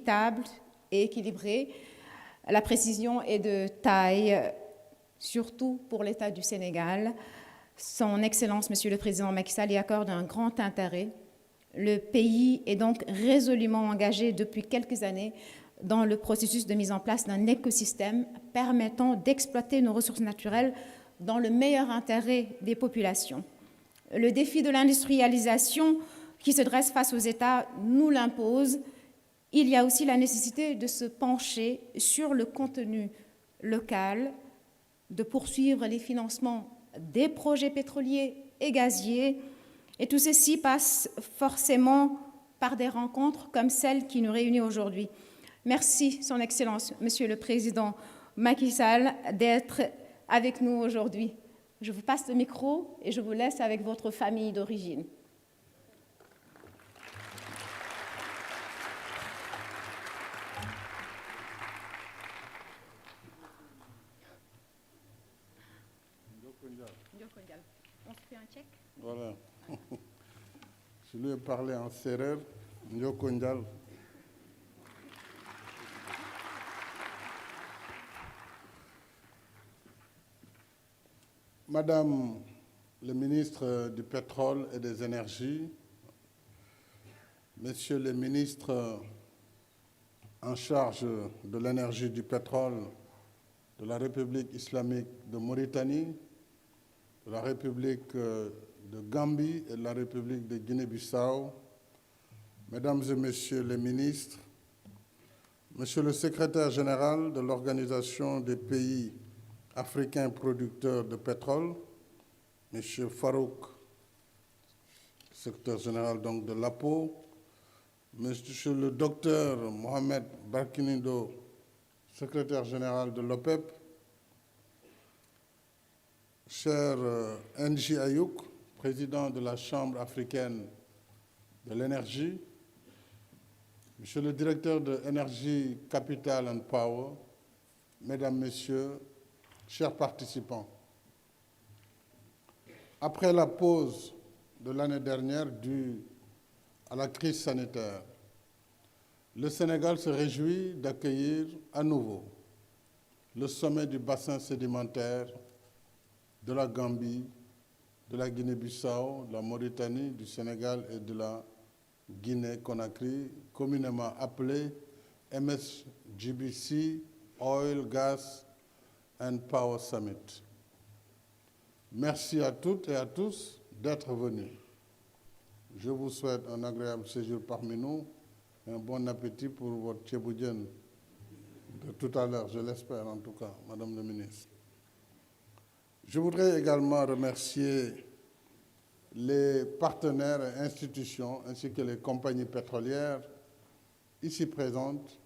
équitable et équilibrée. La précision est de taille, surtout pour l'État du Sénégal. Son Excellence, Monsieur le Président Macky Sall, y accorde un grand intérêt. Le pays est donc résolument engagé depuis quelques années dans le processus de mise en place d'un écosystème permettant d'exploiter nos ressources naturelles dans le meilleur intérêt des populations. Le défi de l'industrialisation qui se dresse face aux États nous l'impose. Il y a aussi la nécessité de se pencher sur le contenu local, de poursuivre les financements des projets pétroliers et gaziers. Et tout ceci passe forcément par des rencontres comme celle qui nous réunit aujourd'hui. Merci, Son Excellence, Monsieur le Président Macky Sall, d'être avec nous aujourd'hui. Je vous passe le micro et je vous laisse avec votre famille d'origine. On se fait un check? Voilà. Je lui ai parlé en sérère, Ndiokondjal. Madame le ministre du Pétrole et des Énergies, Messieurs les ministres en charge de l'énergie du pétrole de la République islamique de Mauritanie, de la République de Gambie et de la République de Guinée-Bissau, Mesdames et Messieurs les ministres, Monsieur le secrétaire général de l'Organisation des pays africains producteurs de pétrole, Monsieur Farouk, secrétaire général donc de l'APO, Monsieur le docteur Mohamed Barkinindo, secrétaire général de l'OPEP, cher N'Ji Ayouk, président de la Chambre africaine de l'énergie, Monsieur le directeur de Energy Capital and Power, Mesdames, Messieurs, chers participants, après la pause de l'année dernière due à la crise sanitaire, le Sénégal se réjouit d'accueillir à nouveau le sommet du bassin sédimentaire de la Gambie, de la Guinée-Bissau, de la Mauritanie, du Sénégal et de la Guinée-Conakry, communément appelé MSGBC Oil, Gas and Power Summit. Merci à toutes et à tous d'être venus. Je vous souhaite un agréable séjour parmi nous et un bon appétit pour votre tchéboudienne de tout à l'heure, je l'espère en tout cas, Madame la Ministre. Je voudrais également remercier les partenaires et institutions ainsi que les compagnies pétrolières ici présentes,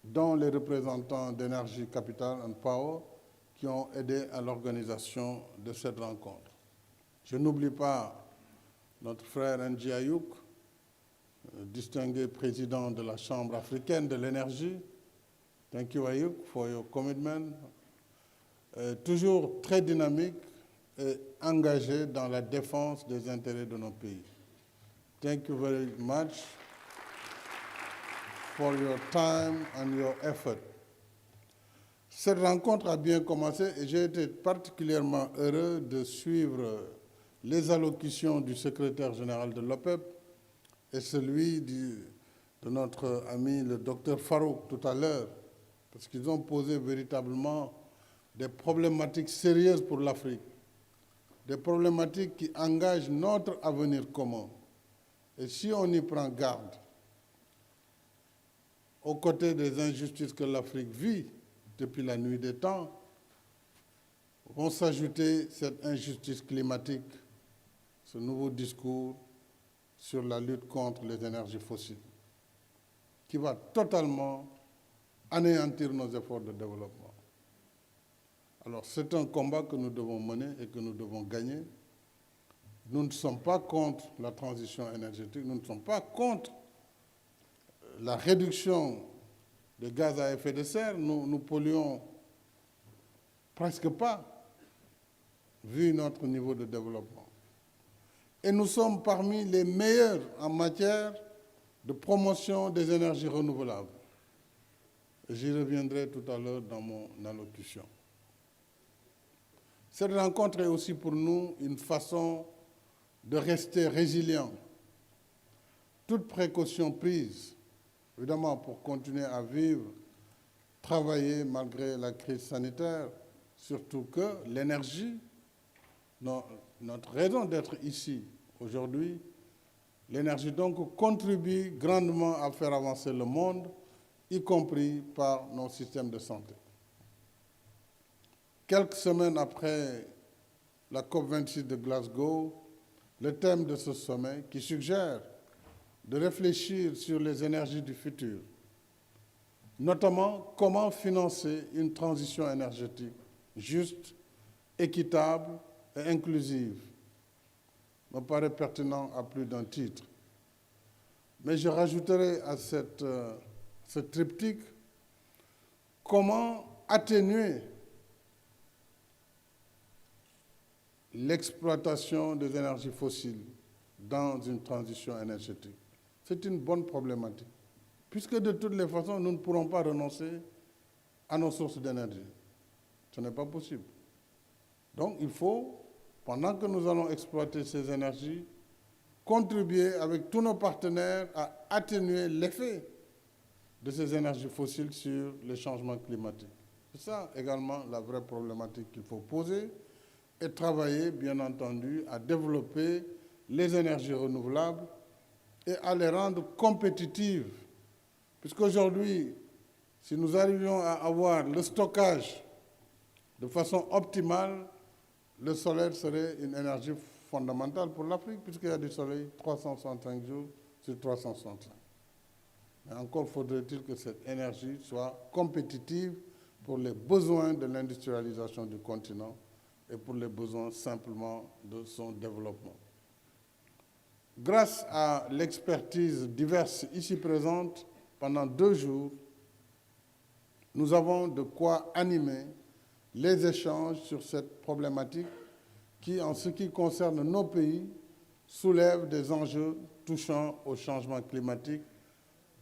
dont les représentants d'Energy Capital and Power qui ont aidé à l'organisation de cette rencontre. Je n'oublie pas notre frère N'Ji Ayouk, distingué président de la Chambre africaine de l'énergie. Thank you, Ayouk, for your commitment. Toujours très dynamique et engagé dans la défense des intérêts de nos pays. Thank you very much for your time and your effort. Cette rencontre a bien commencé et j'ai été particulièrement heureux de suivre les allocutions du secrétaire général de l'OPEP et celui de notre ami le docteur Farouk tout à l'heure, parce qu'ils ont posé véritablement des problématiques sérieuses pour l'Afrique, des problématiques qui engagent notre avenir commun. Et si on y prend garde, aux côtés des injustices que l'Afrique vit depuis la nuit des temps, vont s'ajouter cette injustice climatique, ce nouveau discours sur la lutte contre les énergies fossiles, qui va totalement anéantir nos efforts de développement. Alors, c'est un combat que nous devons mener et que nous devons gagner. Nous ne sommes pas contre la transition énergétique, nous ne sommes pas contre la réduction des gaz à effet de serre. Nous polluons presque pas, vu notre niveau de développement. Et nous sommes parmi les meilleurs en matière de promotion des énergies renouvelables. J'y reviendrai tout à l'heure dans mon allocution. Cette rencontre est aussi pour nous une façon de rester résilient. Toute précaution prise, évidemment, pour continuer à vivre, travailler malgré la crise sanitaire, surtout que l'énergie, notre raison d'être ici aujourd'hui, l'énergie donc contribue grandement à faire avancer le monde, y compris par nos systèmes de santé. Quelques semaines après la COP26 de Glasgow, le thème de ce sommet qui suggère de réfléchir sur les énergies du futur, notamment comment financer une transition énergétique juste, équitable et inclusive, me paraît pertinent à plus d'un titre. Mais je rajouterai à ce triptyque comment atténuer l'exploitation des énergies fossiles dans une transition énergétique. C'est une bonne problématique, puisque de toutes les façons, nous ne pourrons pas renoncer à nos sources d'énergie. Ce n'est pas possible. Donc il faut, pendant que nous allons exploiter ces énergies, contribuer avec tous nos partenaires à atténuer l'effet de ces énergies fossiles sur les changements climatiques. C'est ça également la vraie problématique qu'il faut poser et travailler, bien entendu, à développer les énergies renouvelables et à les rendre compétitives. Puisqu'aujourd'hui, si nous arrivions à avoir le stockage de façon optimale, le solaire serait une énergie fondamentale pour l'Afrique, puisqu'il y a du soleil 365 jours sur 365. Mais encore faudrait-il que cette énergie soit compétitive pour les besoins de l'industrialisation du continent et pour les besoins simplement de son développement. Grâce à l'expertise diverse ici présente, pendant 2 jours, nous avons de quoi animer les échanges sur cette problématique qui, en ce qui concerne nos pays, soulève des enjeux touchant au changement climatique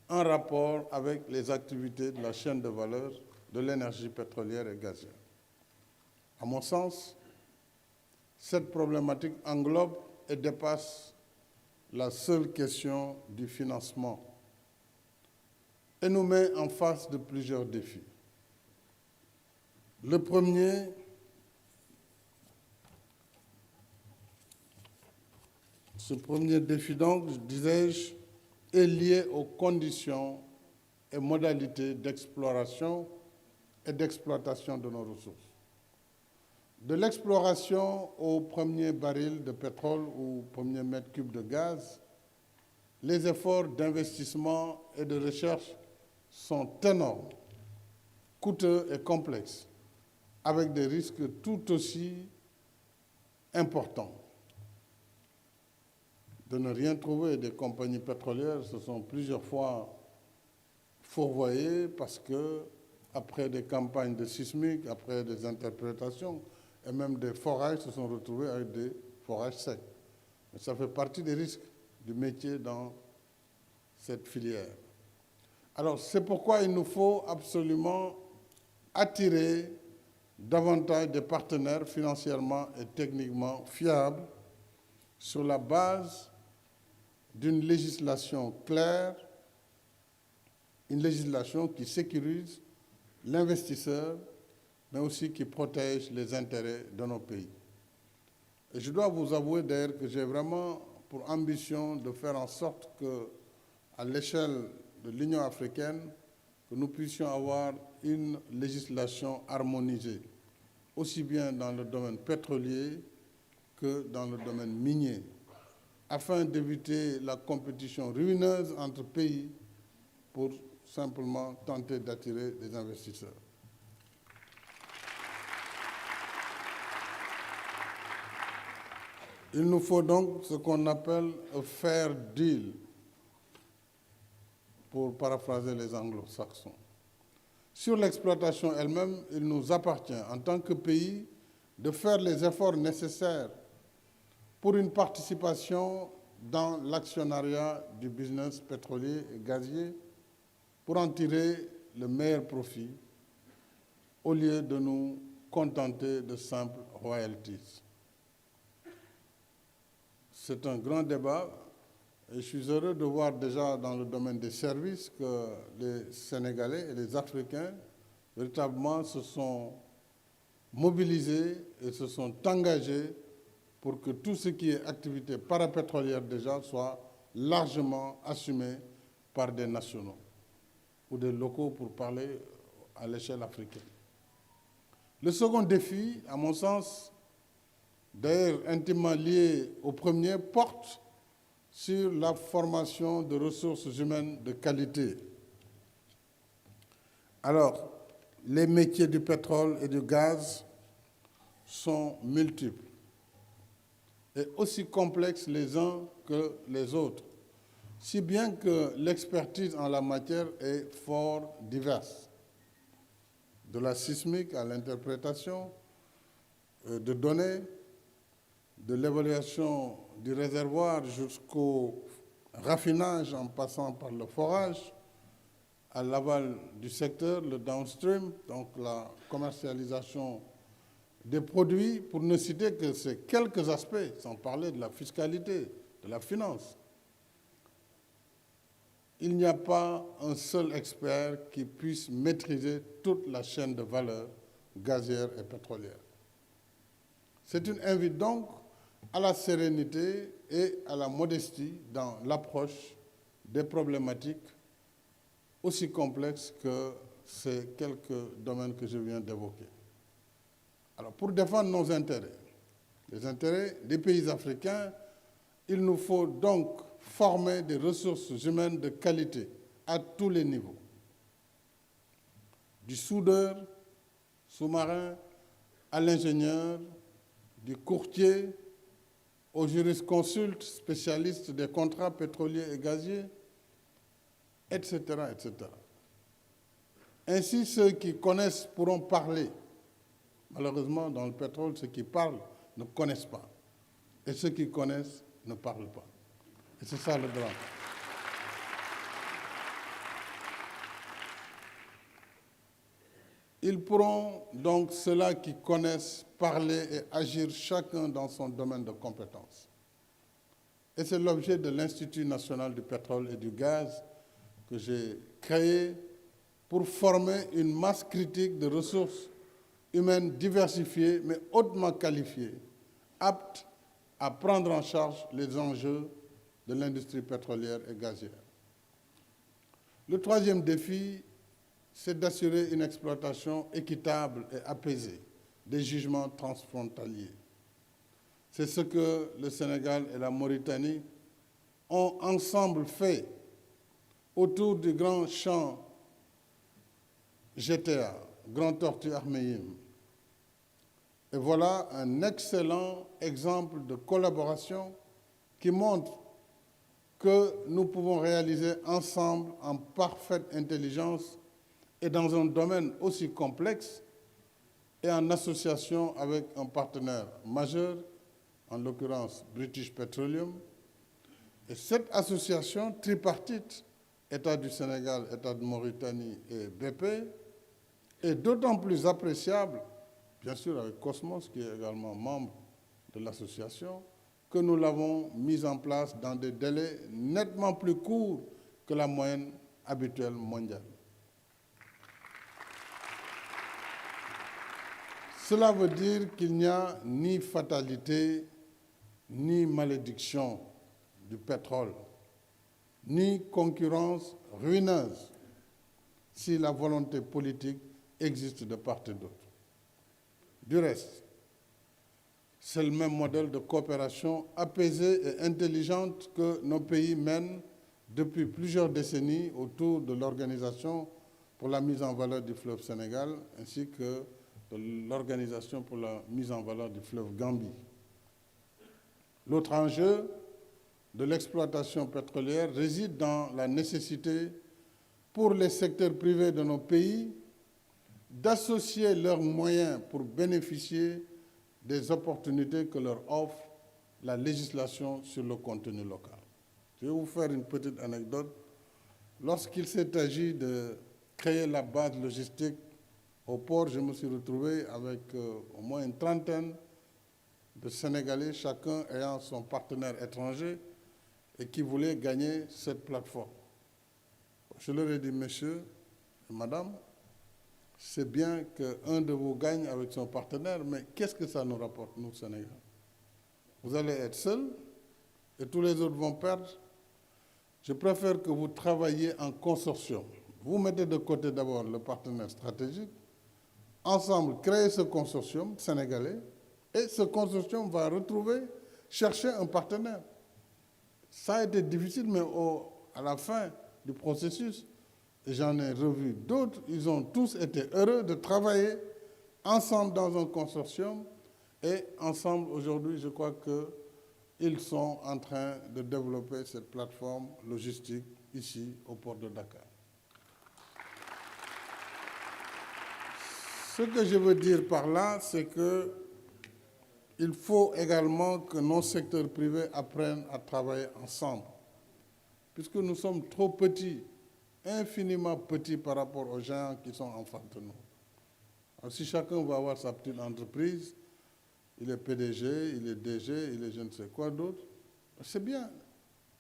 en rapport avec les activités de la chaîne de valeur de l'énergie pétrolière et gazière. À mon sens, cette problématique englobe et dépasse la seule question du financement et nous met en face de plusieurs défis. Le premier, ce premier défi, donc, disais-je, est lié aux conditions et modalités d'exploration et d'exploitation de nos ressources. De l'exploration au premier baril de pétrole ou premier mètre cube de gaz, les efforts d'investissement et de recherche sont énormes, coûteux et complexes, avec des risques tout aussi importants. De ne rien trouver, des compagnies pétrolières se sont plusieurs fois fourvoyées parce que, après des campagnes de sismiques, après des interprétations, et même des forages se sont retrouvés avec des forages secs. Mais ça fait partie des risques du métier dans cette filière. Alors, c'est pourquoi il nous faut absolument attirer davantage de partenaires financièrement et techniquement fiables sur la base d'une législation claire, une législation qui sécurise l'investisseur, mais aussi qui protège les intérêts de nos pays. Et je dois vous avouer d'ailleurs que j'ai vraiment pour ambition de faire en sorte que, à l'échelle de l'Union africaine, que nous puissions avoir une législation harmonisée, aussi bien dans le domaine pétrolier que dans le domaine minier, afin d'éviter la compétition ruineuse entre pays pour simplement tenter d'attirer des investisseurs. Il nous faut donc ce qu'on appelle un fair deal, pour paraphraser les anglo-saxons. Sur l'exploitation elle-même, il nous appartient, en tant que pays, de faire les efforts nécessaires pour une participation dans l'actionnariat du business pétrolier et gazier pour en tirer le meilleur profit au lieu de nous contenter de simples royalties. C'est un grand débat et je suis heureux de voir déjà dans le domaine des services que les Sénégalais et les Africains véritablement se sont mobilisés et se sont engagés pour que tout ce qui est activité parapétrolière déjà soit largement assumé par des nationaux ou des locaux pour parler à l'échelle africaine. Le second défi, à mon sens, d'ailleurs intimement lié au premier, porte sur la formation de ressources humaines de qualité. Alors, les métiers du pétrole et du gaz sont multiples et aussi complexes les uns que les autres, si bien que l'expertise en la matière est fort diverse, de la sismique à l'interprétation de données, de l'évaluation du réservoir jusqu'au raffinage en passant par le forage, à l'aval du secteur, le downstream, donc la commercialisation des produits, pour ne citer que ces quelques aspects, sans parler de la fiscalité, de la finance. Il n'y a pas un seul expert qui puisse maîtriser toute la chaîne de valeur gazière et pétrolière. C'est une invite donc à la sérénité et à la modestie dans l'approche des problématiques aussi complexes que ces quelques domaines que je viens d'évoquer. Alors, pour défendre nos intérêts, les intérêts des pays africains, il nous faut donc former des ressources humaines de qualité à tous les niveaux. Du soudeur, sous-marin, à l'ingénieur, du courtier, au jurisconsulte, spécialiste des contrats pétroliers et gaziers, etc., etc. Ainsi, ceux qui connaissent pourront parler. Malheureusement, dans le pétrole, ceux qui parlent ne connaissent pas. Et ceux qui connaissent ne parlent pas. Et c'est ça le drame. Ils pourront donc, ceux-là qui connaissent, parler et agir chacun dans son domaine de compétence. Et c'est l'objet de l'Institut national du pétrole et du gaz que j'ai créé pour former une masse critique de ressources humaines diversifiées mais hautement qualifiées, aptes à prendre en charge les enjeux de l'industrie pétrolière et gazière. Le troisième défi, c'est d'assurer une exploitation équitable et apaisée des gisements transfrontaliers. C'est ce que le Sénégal et la Mauritanie ont ensemble fait autour du grand champ GTA, Grand Tortue Ahmeyim. Et voilà un excellent exemple de collaboration qui montre que nous pouvons réaliser ensemble en parfaite intelligence et dans un domaine aussi complexe et en association avec un partenaire majeur, en l'occurrence British Petroleum. Et cette association tripartite, État du Sénégal, État de Mauritanie et BP, est d'autant plus appréciable, bien sûr avec Cosmos, qui est également membre de l'association, que nous l'avons mise en place dans des délais nettement plus courts que la moyenne habituelle mondiale. Cela veut dire qu'il n'y a ni fatalité, ni malédiction du pétrole, ni concurrence ruineuse si la volonté politique existe de part et d'autre. Du reste, c'est le même modèle de coopération apaisée et intelligente que nos pays mènent depuis plusieurs décennies autour de l'Organisation pour la mise en valeur du fleuve Sénégal ainsi que de l'Organisation pour la mise en valeur du fleuve Gambie. L'autre enjeu de l'exploitation pétrolière réside dans la nécessité pour les secteurs privés de nos pays d'associer leurs moyens pour bénéficier des opportunités que leur offre la législation sur le contenu local. Je vais vous faire une petite anecdote. Lorsqu'il s'est agi de créer la base logistique au port, je me suis retrouvé avec au moins une trentaine de Sénégalais, chacun ayant son partenaire étranger et qui voulaient gagner cette plateforme. Je leur ai dit, messieurs et madame, c'est bien qu'un de vous gagne avec son partenaire, mais qu'est-ce que ça nous rapporte, nous, Sénégal? Vous allez être seuls et tous les autres vont perdre. Je préfère que vous travailliez en consortium. Vous mettez de côté d'abord le partenaire stratégique. Ensemble, créez ce consortium sénégalais et ce consortium va chercher un partenaire. Ça a été difficile, mais à la fin du processus, et j'en ai revu d'autres, ils ont tous été heureux de travailler ensemble dans un consortium et ensemble, aujourd'hui, je crois qu'ils sont en train de développer cette plateforme logistique ici au port de Dakar. Ce que je veux dire par là, c'est qu'il faut également que nos secteurs privés apprennent à travailler ensemble, puisque nous sommes trop petits, infiniment petits par rapport aux gens qui sont en face de nous. Alors, si chacun va avoir sa petite entreprise, il est PDG, il est DG, il est je ne sais quoi d'autre, c'est bien.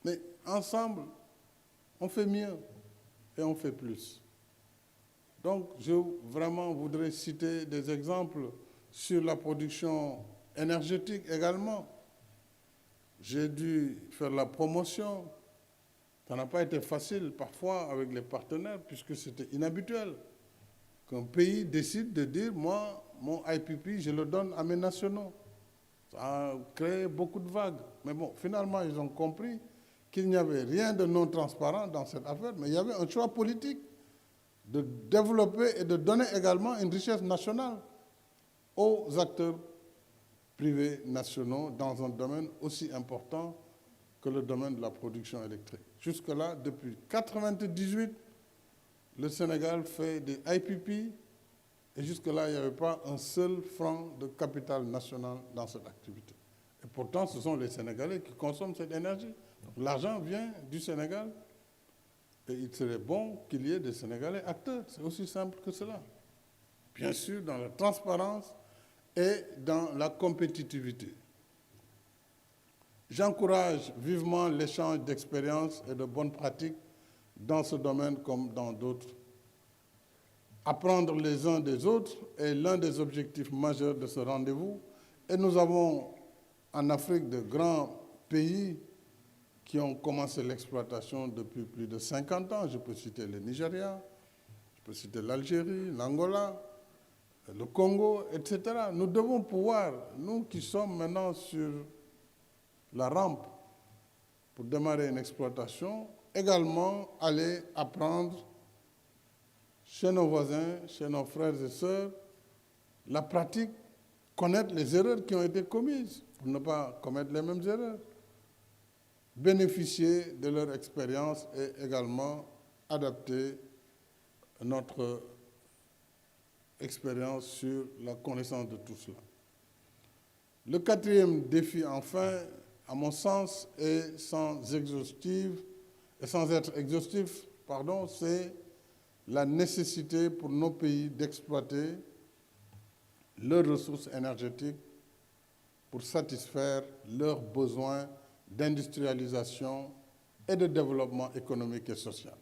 Mais ensemble, on fait mieux et on fait plus. Donc, je vraiment voudrais citer des exemples sur la production énergétique également. J'ai dû faire la promotion. Ça n'a pas été facile parfois avec les partenaires puisque c'était inhabituel qu'un pays décide de dire, moi, mon IPP, je le donne à mes nationaux. Ça a créé beaucoup de vagues. Mais bon, finalement, ils ont compris qu'il n'y avait rien de non transparent dans cette affaire, mais il y avait un choix politique de développer et de donner également une richesse nationale aux acteurs privés nationaux dans un domaine aussi important que le domaine de la production électrique. Jusque-là, depuis 1998, le Sénégal fait des IPP et jusque-là, il n'y avait pas un seul franc de capital national dans cette activité. Et pourtant, ce sont les Sénégalais qui consomment cette énergie. L'argent vient du Sénégal et il serait bon qu'il y ait des Sénégalais acteurs. C'est aussi simple que cela. Bien sûr, dans la transparence et dans la compétitivité. J'encourage vivement l'échange d'expériences et de bonnes pratiques dans ce domaine comme dans d'autres. Apprendre les uns des autres est l'un des objectifs majeurs de ce rendez-vous. Et nous avons en Afrique de grands pays qui ont commencé l'exploitation depuis plus de 50 ans. Je peux citer le Nigeria, je peux citer l'Algérie, l'Angola, le Congo, etc. Nous devons pouvoir, nous qui sommes maintenant sur la rampe pour démarrer une exploitation, également aller apprendre chez nos voisins, chez nos frères et sœurs, la pratique, connaître les erreurs qui ont été commises pour ne pas commettre les mêmes erreurs, bénéficier de leur expérience et également adapter notre expérience sur la connaissance de tout cela. Le quatrième défi, enfin, à mon sens, et sans être exhaustif, c'est la nécessité pour nos pays d'exploiter leurs ressources énergétiques pour satisfaire leurs besoins d'industrialisation et de développement économique et social.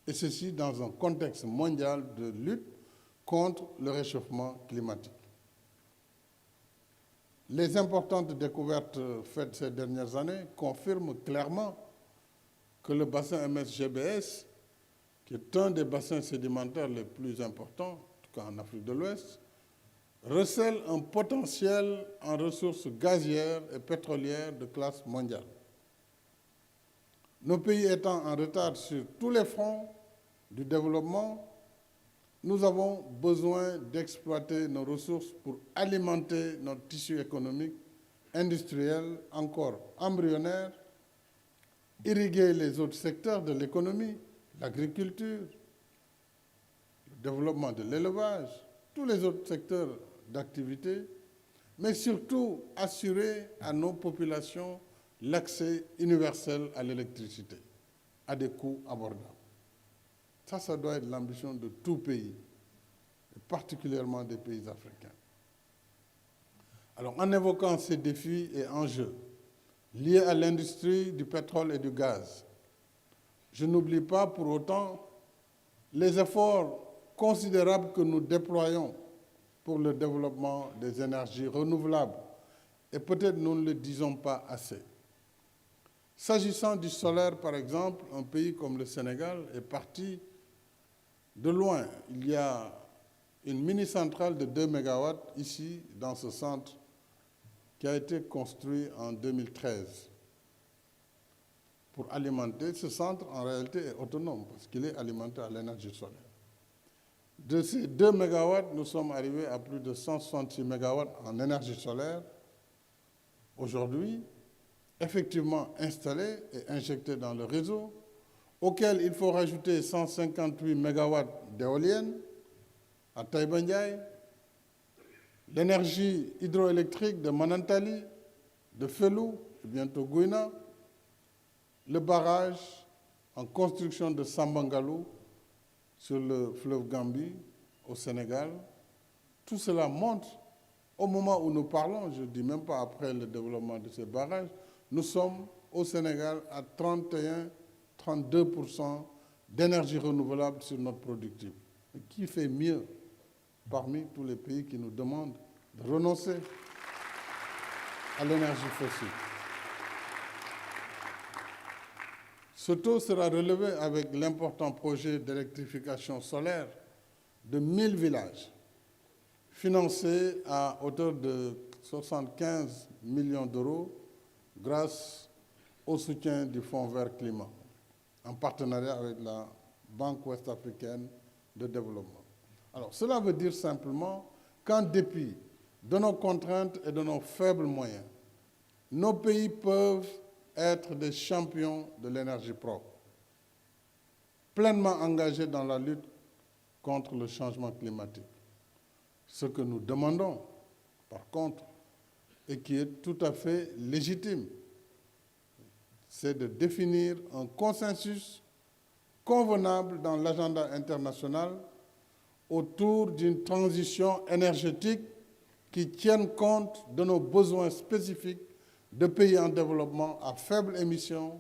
Et ceci dans un contexte mondial de lutte contre le réchauffement climatique. Les importantes découvertes faites ces dernières années confirment clairement que le bassin MS-GBS, qui est un des bassins sédimentaires les plus importants, en tout cas en Afrique de l'Ouest, recèle un potentiel en ressources gazières et pétrolières de classe mondiale. Nos pays étant en retard sur tous les fronts du développement, nous avons besoin d'exploiter nos ressources pour alimenter notre tissu économique, industriel, encore embryonnaire, irriguer les autres secteurs de l'économie, l'agriculture, le développement de l'élevage, tous les autres secteurs d'activité, mais surtout assurer à nos populations l'accès universel à l'électricité, à des coûts abordables. Ça doit être l'ambition de tout pays, et particulièrement des pays africains. Alors, en évoquant ces défis et enjeux liés à l'industrie du pétrole et du gaz, je n'oublie pas pour autant les efforts considérables que nous déployons pour le développement des énergies renouvelables. Et peut-être nous ne le disons pas assez. S'agissant du solaire, par exemple, un pays comme le Sénégal est parti de loin. Il y a une mini-centrale de 2 MW ici, dans ce centre, qui a été construit en 2013 pour alimenter. Ce centre, en réalité, est autonome parce qu'il est alimenté à l'énergie solaire. De ces 2 MW, nous sommes arrivés à plus de 166 MW en énergie solaire. Aujourd'hui, effectivement installés et injectés dans le réseau, auquel il faut rajouter 158 MW d'éoliennes à Taïba Ndiaye, l'énergie hydroélectrique de Manantali, de Felou, et bientôt Gouina, le barrage en construction de Sambangalou sur le fleuve Gambie au Sénégal. Tout cela montre, au moment où nous parlons, je ne dis même pas après le développement de ces barrages, nous sommes au Sénégal à 31-32% d'énergie renouvelable sur notre productif. Et qui fait mieux parmi tous les pays qui nous demandent de renoncer à l'énergie fossile? Ce taux sera relevé avec l'important projet d'électrification solaire de 1000 villages, financé à hauteur de 75 millions d'euros grâce au soutien du Fonds vert climat, en partenariat avec la Banque ouest-africaine de développement. Alors, cela veut dire simplement qu'en dépit de nos contraintes et de nos faibles moyens, nos pays peuvent être des champions de l'énergie propre, pleinement engagés dans la lutte contre le changement climatique. Ce que nous demandons, par contre, et qui est tout à fait légitime, c'est de définir un consensus convenable dans l'agenda international autour d'une transition énergétique qui tienne compte de nos besoins spécifiques de pays en développement à faible émission,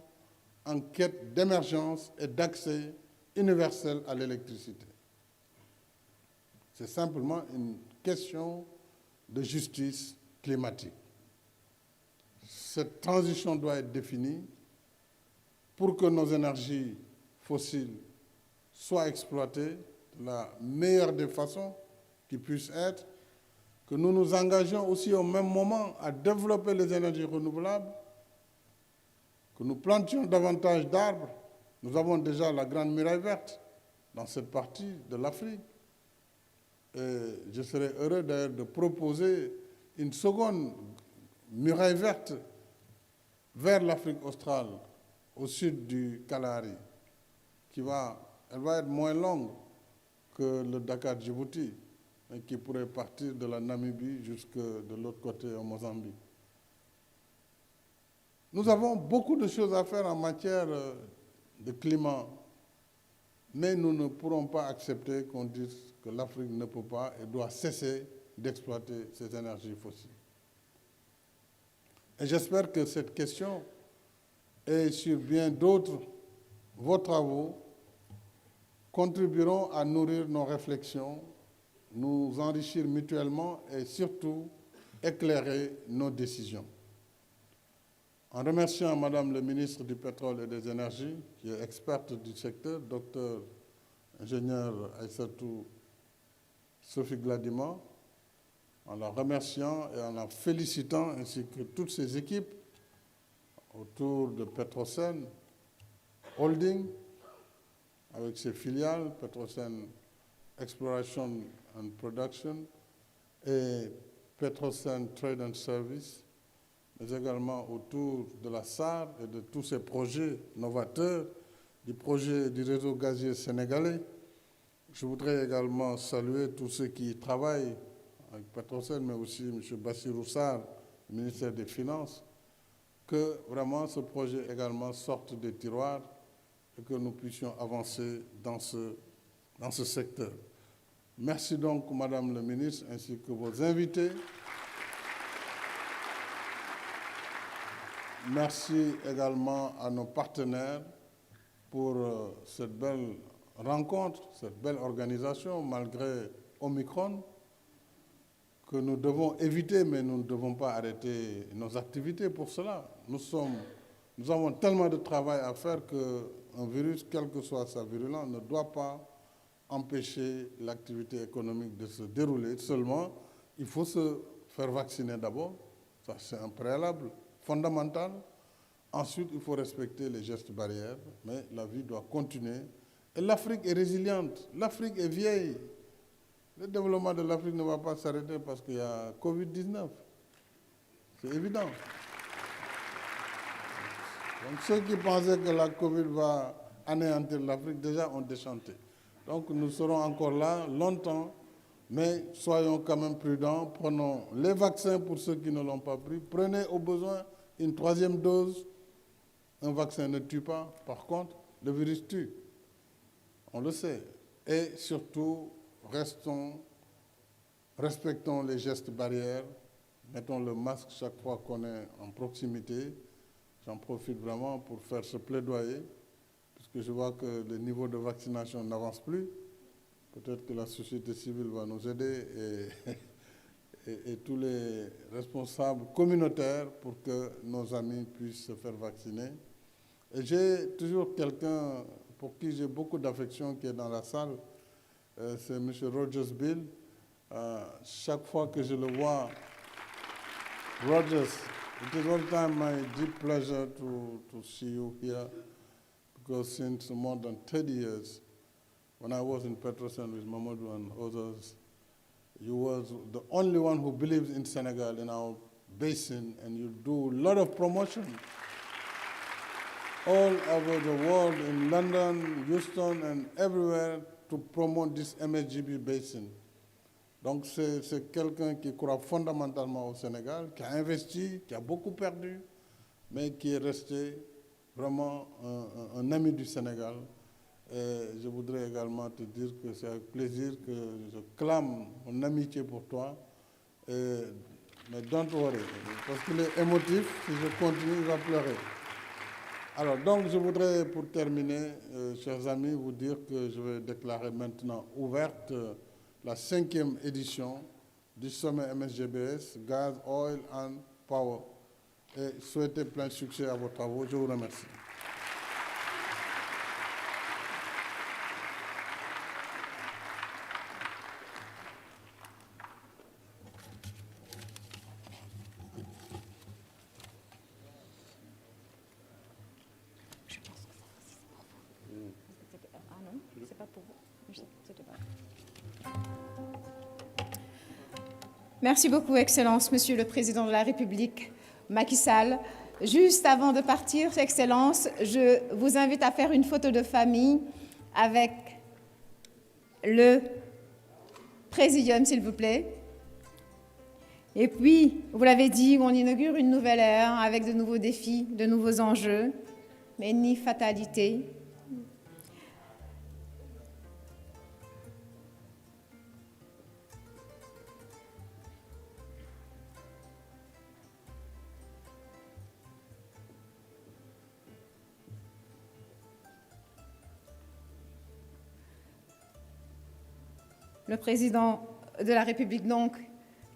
en quête d'émergence et d'accès universel à l'électricité. C'est simplement une question de justice climatique. Cette transition doit être définie pour que nos énergies fossiles soient exploitées de la meilleure des façons qui puissent être, que nous nous engagions aussi au même moment à développer les énergies renouvelables, que nous plantions davantage d'arbres. Nous avons déjà la Grande Muraille verte dans cette partie de l'Afrique. Et je serais heureux d'ailleurs de proposer une seconde muraille verte vers l'Afrique australe, au sud du Kalahari, elle va être moins longue que le Dakar-Djibouti, et qui pourrait partir de la Namibie jusque de l'autre côté au Mozambique. Nous avons beaucoup de choses à faire en matière de climat, mais nous ne pourrons pas accepter qu'on dise que l'Afrique ne peut pas et doit cesser d'exploiter ces énergies fossiles. Et j'espère que cette question et sur bien d'autres, vos travaux contribueront à nourrir nos réflexions, nous enrichir mutuellement et surtout éclairer nos décisions. En remerciant Madame le ministre du Pétrole et des Énergies, qui est experte du secteur, docteur ingénieur Aïssatou Sophie Gladima, en la remerciant et en la félicitant, ainsi que toutes ses équipes autour de Petrosen Holding, avec ses filiales, Petrosen Exploration and Production et Petrosen Trade and Service, mais également autour de la SAR et de tous ces projets novateurs, du projet du réseau gazier sénégalais. Je voudrais également saluer tous ceux qui travaillent avec Petrosen, mais aussi M. Bassirou Sarr, ministère des Finances, que vraiment ce projet également sorte des tiroirs et que nous puissions avancer dans ce secteur. Merci donc, Madame le ministre, ainsi que vos invités. Merci également à nos partenaires pour cette belle rencontre, cette belle organisation, malgré Omicron, que nous devons éviter, mais nous ne devons pas arrêter nos activités pour cela. Nous avons tellement de travail à faire qu'un virus, quelle que soit sa virulence, ne doit pas empêcher l'activité économique de se dérouler. Seulement, il faut se faire vacciner d'abord, ça c'est un préalable fondamental. Ensuite, il faut respecter les gestes barrières, mais la vie doit continuer. Et l'Afrique est résiliente, l'Afrique est vieille. Le développement de l'Afrique ne va pas s'arrêter parce qu'il y a Covid-19. C'est évident. Donc ceux qui pensaient que la Covid va anéantir l'Afrique, déjà ont déchanté. Donc nous serons encore là longtemps, mais soyons quand même prudents. Prenons les vaccins pour ceux qui ne l'ont pas pris. Prenez au besoin une 3e dose. Un vaccin ne tue pas. Par contre, le virus tue. On le sait. Et surtout, respectons les gestes barrières. Mettons le masque chaque fois qu'on est en proximité. J'en profite vraiment pour faire ce plaidoyer, puisque je vois que le niveau de vaccination n'avance plus. Peut-être que la société civile va nous aider et tous les responsables communautaires pour que nos amis puissent se faire vacciner. Et j'ai toujours quelqu'un pour qui j'ai beaucoup d'affection qui est dans la salle, c'est M. Rogers Bill. Chaque fois que je le vois, Rogers, it is all time my deep pleasure to see you here, because since more than 30 years, when I was in Petrosen with Mamadou and others, you was the only one who believes in Senegal, in our basin, and you do a lot of promotion all over the world, in London, Houston, and everywhere to promote this MSGB basin. Donc c'est quelqu'un qui croit fondamentalement au Sénégal, qui a investi, qui a beaucoup perdu, mais qui est resté vraiment un ami du Sénégal. Et je voudrais également te dire que c'est avec plaisir que je clame mon amitié pour toi. Mais don't worry, parce qu'il est émotif, si je continue, il va pleurer. Alors, donc, je voudrais, pour terminer, chers amis, vous dire que je vais déclarer maintenant ouverte la 5e édition du sommet MSGBS, Gaz, Oil and Power. Et souhaiter plein succès à vos travaux. Je vous remercie. Merci beaucoup, Excellence, Monsieur le Président de la République, Macky Sall. Juste avant de partir, Excellence, je vous invite à faire une photo de famille avec le Présidium, s'il vous plaît. Et puis, vous l'avez dit, on inaugure une nouvelle ère avec de nouveaux défis, de nouveaux enjeux, mais ni fatalité. Le président de la République, donc,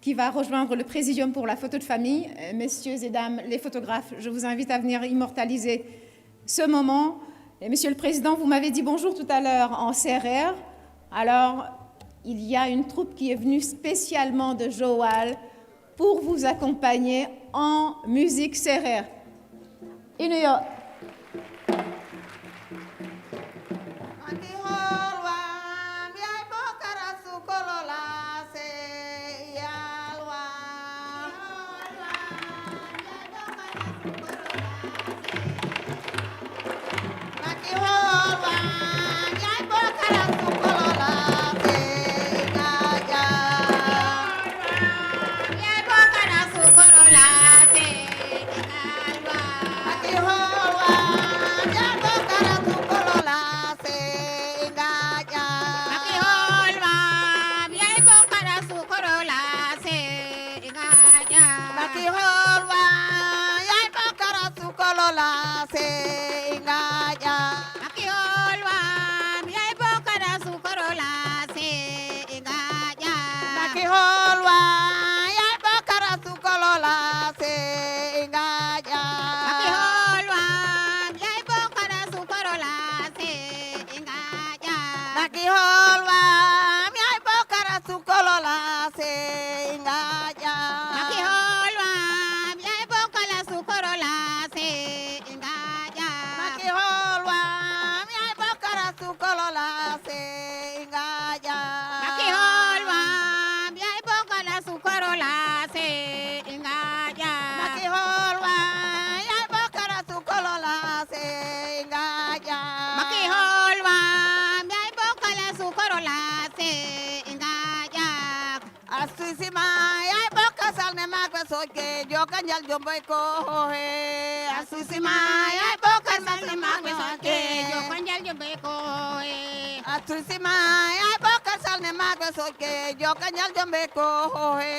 qui va rejoindre le Présidium pour la photo de famille. Messieurs et dames, les photographes, je vous invite à venir immortaliser ce moment. Et Monsieur le Président, vous m'avez dit bonjour tout à l'heure en CRR. Alors, il y a une troupe qui est venue spécialement de Joal pour vous accompagner en musique CRR. Inuyo. kolola se ingaya. Makiolwa yai bokara su korola se ingaya. Makiholwa ya bokara su kolola se ingaya. Makiolwa yai bokara su korola se ingaya. Makiholwa ya bokara su kolola se ingaya. Makiolwa yai bokara su korola se ingaya. Makiholwa ya bokara su kolola se ingaya. Makiolwa yai bokara su korola se ingaya. Makiholwa ya bokara su kolola se ingaya. Makiolwa yai bokara su korola se ingaya. Asusima ya boka salne magwe soke joka njal jomboy ko he. Asusima ya boka salne magwe soke joka Jokanjal jombe ko Asusima ya boka salne magwe soke joka njal jombe ko he.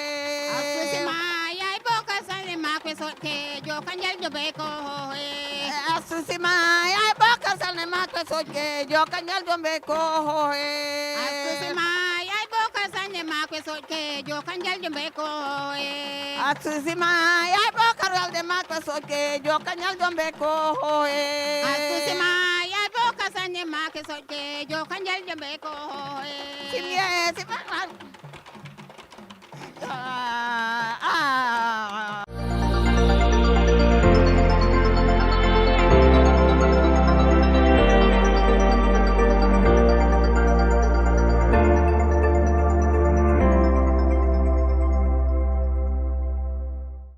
Asusima yai boka sale makwe soke jokanjal jombe ko Asusima ya boka salne magwe soke joka njal jombe ko he. Asusima yai boka sale makwe soke jokanjal jombe ko Asusima ya boka salne magwe soke joka njal jombe ko Asusima yai boka sale makwe soke jokanjal jombe ko Simye, simye.